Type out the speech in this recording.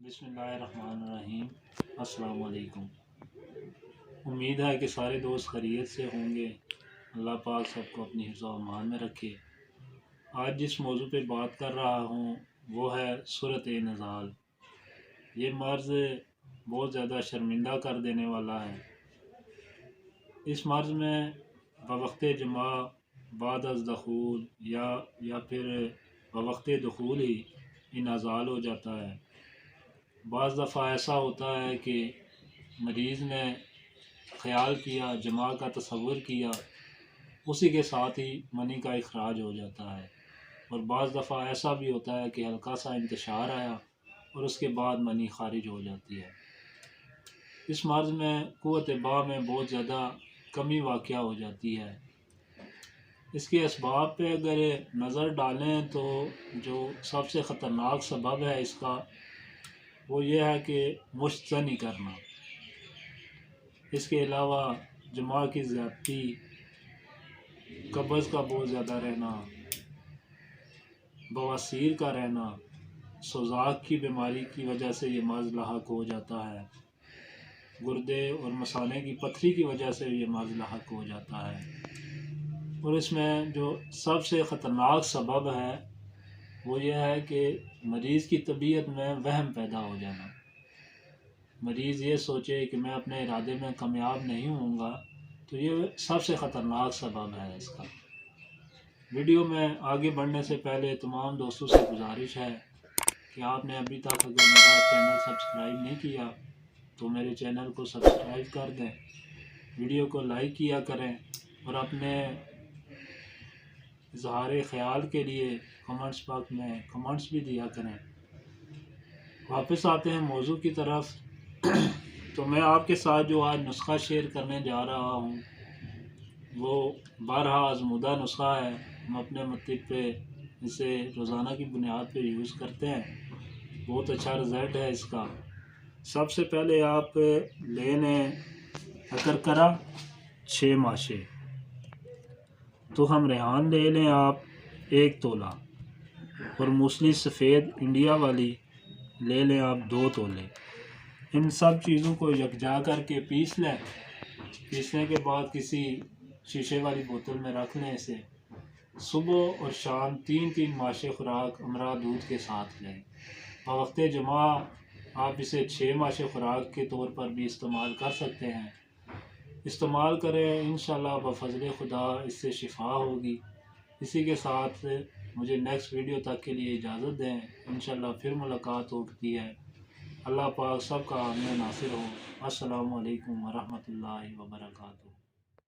بسم اللہ الرحمن الرحیم۔ السلام علیکم۔ امید ہے کہ سارے دوست خیریت سے ہوں گے۔ اللہ پاک سب کو اپنی حفظ و امان میں رکھے۔ آج جس موضوع پہ بات کر رہا ہوں وہ ہے صورت نزال۔ یہ مرض بہت زیادہ شرمندہ کر دینے والا ہے۔ اس مرض میں بوقت جماع بعد از دخول یا پھر بوقت دخول ہی انزال ہو جاتا ہے۔ بعض دفعہ ایسا ہوتا ہے کہ مریض نے خیال کیا، جماع کا تصور کیا، اسی کے ساتھ ہی منی کا اخراج ہو جاتا ہے، اور بعض دفعہ ایسا بھی ہوتا ہے کہ ہلکا سا انتشار آیا اور اس کے بعد منی خارج ہو جاتی ہے۔ اس مرض میں قوت باء میں بہت زیادہ کمی واقع ہو جاتی ہے۔ اس کے اسباب پہ اگر نظر ڈالیں تو جو سب سے خطرناک سبب ہے اس کا وہ یہ ہے کہ مشت زنی کرنا۔ اس کے علاوہ جماع کی زیادتی، قبض کا بہت زیادہ رہنا، بواسیر کا رہنا، سوزاک کی بیماری کی وجہ سے یہ مرض لاحق ہو جاتا ہے، گردے اور مثانے کی پتھری کی وجہ سے یہ مرض لاحق ہو جاتا ہے، اور اس میں جو سب سے خطرناک سبب ہے وہ یہ ہے کہ مریض کی طبیعت میں وہم پیدا ہو جانا۔ مریض یہ سوچے کہ میں اپنے ارادے میں کامیاب نہیں ہوں گا، تو یہ سب سے خطرناک سبب ہے اس کا۔ ویڈیو میں آگے بڑھنے سے پہلے تمام دوستوں سے گزارش ہے کہ آپ نے ابھی تک اگر میرا چینل سبسکرائب نہیں کیا تو میرے چینل کو سبسکرائب کر دیں، ویڈیو کو لائک کیا کریں، اور اپنے اظہار خیال کے لیے کمنٹس باکس میں کمنٹس بھی دیا کریں۔ واپس آتے ہیں موضوع کی طرف۔ تو میں آپ کے ساتھ جو آج نسخہ شیئر کرنے جا رہا ہوں وہ بارہا آزمودہ نسخہ ہے۔ ہم اپنے مطلب پہ اسے روزانہ کی بنیاد پہ یوز کرتے ہیں، بہت اچھا رزلٹ ہے اس کا۔ سب سے پہلے آپ لے لیں اکرکرا 6 ماشے، تو ہم ریحان لے لیں آپ 1 تولہ، اور موسلی سفید انڈیا والی لے لیں آپ 2 تولے۔ ان سب چیزوں کو یکجا کر کے پیس لیں۔ پیسنے کے بعد کسی شیشے والی بوتل میں رکھ لیں اسے۔ صبح اور شام 3 ماشے خوراک امرا دودھ کے ساتھ لیں۔ بوقت جماع آپ اسے 6 ماشے خوراک کے طور پر بھی استعمال کر سکتے ہیں۔ استعمال کریں، انشاءاللہ بفضل خدا اس سے شفا ہوگی۔ اسی کے ساتھ مجھے نیکسٹ ویڈیو تک کے لیے اجازت دیں، انشاءاللہ پھر ملاقات ہوتی ہے۔ اللہ پاک سب کا حامی و ناصر ہو۔ السلام علیکم ورحمۃ اللہ وبرکاتہ۔